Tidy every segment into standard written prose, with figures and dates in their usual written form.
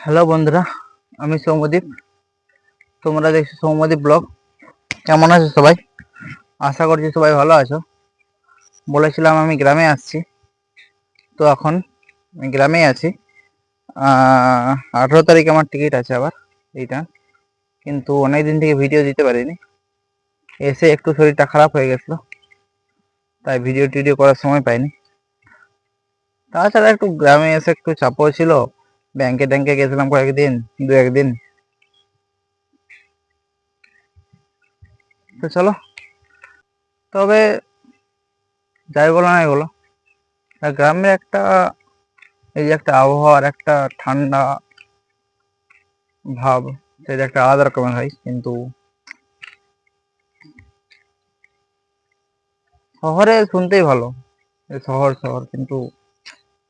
Hello বন্ধুরা, আমি সৌম্যদীপ। তোমরা দেখছো সৌম্যদীপ ব্লগ। কেমন আছো সবাই? আশা করছি সবাই ভালো আছো। বলেছিলাম আমি গ্রামে আসছি, তো এখন আমি গ্রামেই আছি। 18 তারিখ আমার টিকিট আছে আবার এইটা, কিন্তু অনেক দিন থেকে ভিডিও দিতে পারিনি। এসে একটু শরীরটা খারাপ হয়ে গেছিলো, তাই ভিডিও টিডিও করার সময় পাইনি। তাছাড়া একটু গ্রামে এসে একটু চাপও ছিল, ব্যাংকে ট্যাঙ্কে গেছিলাম কয়েকদিন, দু একদিন। তো চলো, তবে যাই বলো নাই বলো, গ্রামের একটা এই যে একটা আবহাওয়ার একটা ঠান্ডা ভাব, সেটা একটা আলাদা রকমের হয়। কিন্তু শহরে শুনতেই ভালো, শহর শহর, কিন্তু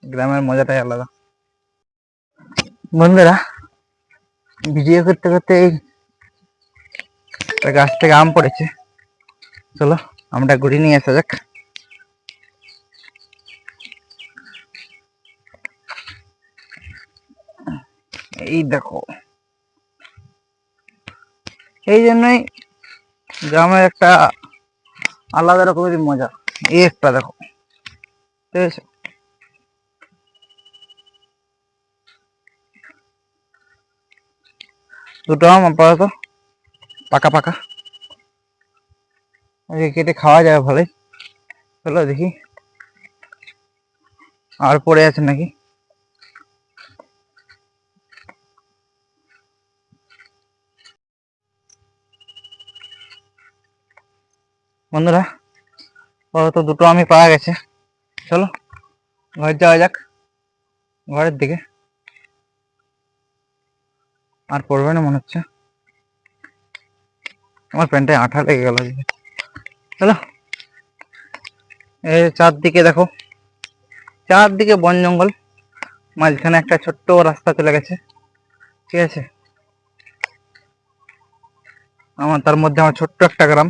গ্রামের মজাটাই আলাদা। বন্ধুরা, ভিডিও করতে করতে এই গাছ থেকে আম পড়েছে, চলো আমটা ঘুরে নিয়ে আসা যাক। এই দেখো, এই জন্যই গ্রামের একটা আলাদা রকমের মজা। এই একটা দেখো, ঠিক আছে? দুটো আম আপাতত পাকা পাকা, কেটে খাওয়া যাবে ভালোই। চলো দেখি আর পড়ে আছে নাকি। বন্ধুরা, আপাতত দুটো আমি পাওয়া গেছে, চলো ঘর যাওয়া যাক, ঘরের দিকে। আর পড়বে না মনে হচ্ছে, আমার প্যান্টে আঠা লেগে গেল। চলো, এই চারদিকে দেখো, চারদিকে বন জঙ্গল, মাঝখানে একটা ছোট্ট রাস্তা চলে গেছে, ঠিক আছে? তার মধ্যে আমার ছোট্ট একটা গ্রাম,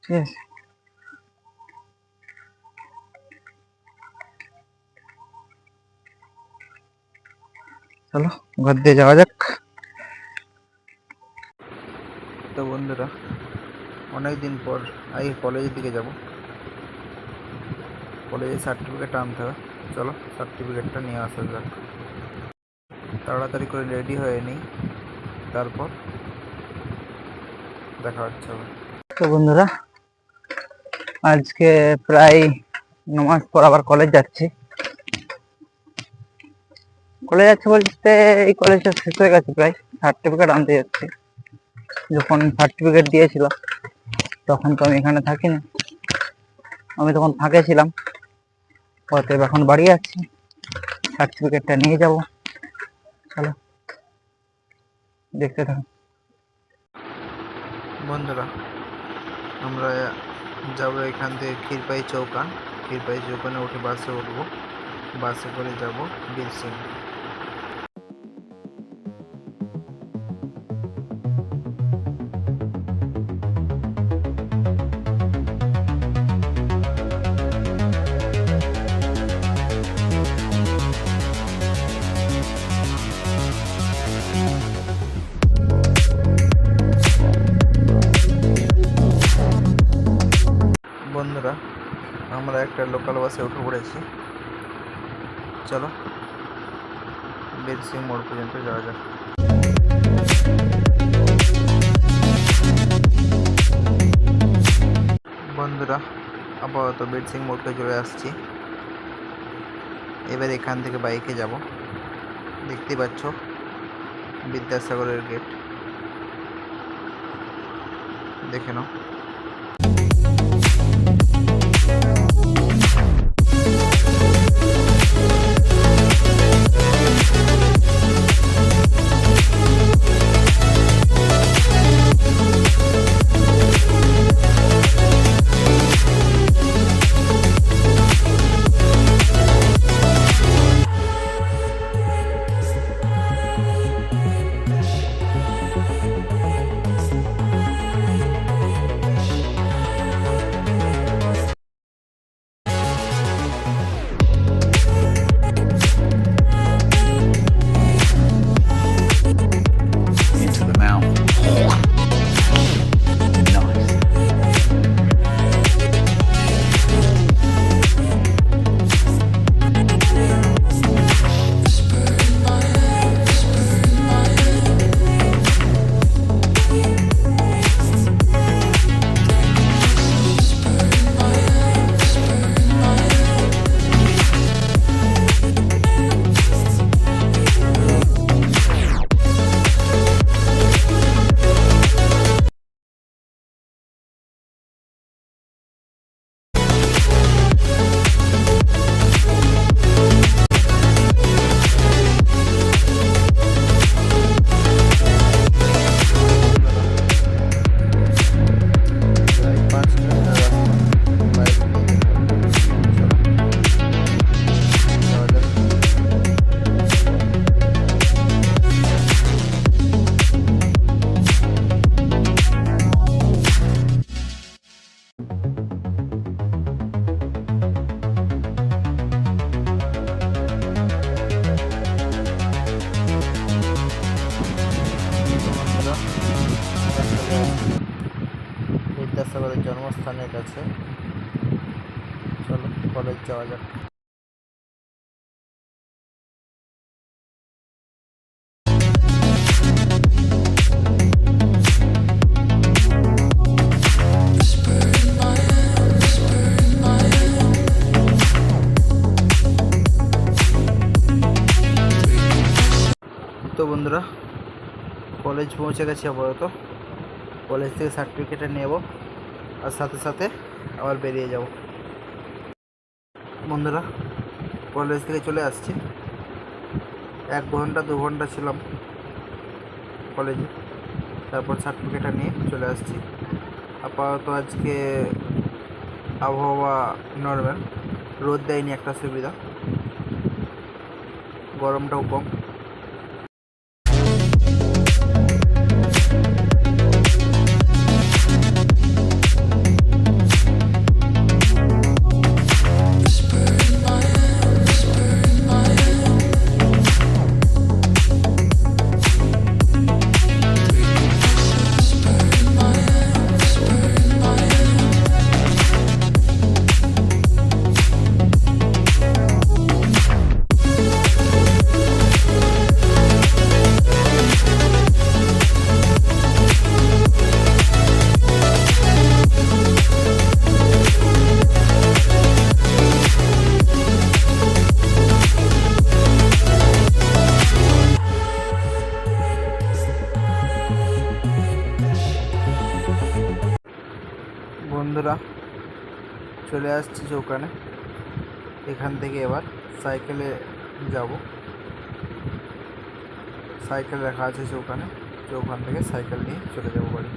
ঠিক আছে? চলো ঘর দিয়ে যাওয়া যাক। তো বন্ধুরা, অনেকদিন পর আগে কলেজের দিকে যাব, কলেজের সার্টিফিকেট আনতে হবে। চলো সার্টিফিকেটটা নিয়ে আসা যাক। তাড়াতাড়ি করে রেডি হয়ে নিই, তারপর দেখা হচ্ছে। তো বন্ধুরা, আজকে প্রায় নমাজ পর আবার কলেজ যাচ্ছি। কলেজ যাচ্ছে বলতে এই কলেজটা শেষ হয়ে গেছে, প্রায় সার্টিফিকেট আনতে যাচ্ছি। যখন সার্টিফিকেট দিয়েছিল তখন তো আমি এখানে থাকিনি, আমি তখন ফাঁকে ছিলাম। অতএব এখন বাড়ি যাচ্ছি, সার্টিফিকেটটা নিয়ে যাব। চলো দেখতে থাকো। বন্ধুরা, আমরা যাব এখান থেকে ক্ষীরপাই চৌকান। ক্ষীরপাই চৌকানে উঠে বাসে উঠবো, বাসে করে যাব বীরসিং। বন্ধুরা, আমরা একটা লোকাল বাসে উঠে পড়েছি, চলো বীরসিং মোড় পর্যন্ত যাওয়া যাক। বন্ধুরা, আপাতত বীরসিং মোড়কে চলে আসছি। এবার এখান থেকে বাইকে যাব। দেখতে পাচ্ছ বিদ্যাসাগরের গেট, দেখে নাও। জন্মস্থানের কাছে। চলো কলেজ যাওয়া যাক। তো বন্ধুরা, কলেজ পৌঁছে গেছি আপাতত। কলেজ থেকে সার্টিফিকেটটা নেব আর সাথে সাথে আবার বেরিয়ে যাব। বন্ধুরা, কলেজ থেকে চলে আসছি। 1 ঘন্টা 2 ঘন্টা ছিলাম কলেজে, তারপর সার্টিফিকেটটা নিয়ে চলে আসছি। আপাতত আজকে আবহাওয়া নর্মাল, রোদ দেয়নি, একটা সুবিধা, গরমটাও কম। বন্ধুরা, চলে আসছি চৌকানে। এখান থেকে এবার সাইকেলে যাব। সাইকেল রাখা আছে চৌকানে, চৌকান থেকে সাইকেল নিয়ে চলে যাব বাড়ি।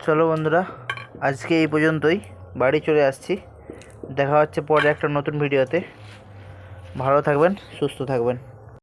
চলো বন্ধুরা, আজকে এই পর্যন্তই। বাড়ি চলে আসছি। দেখা হচ্ছে পরে একটা নতুন ভিডিওতে। ভালো থাকবেন, সুস্থ থাকবেন।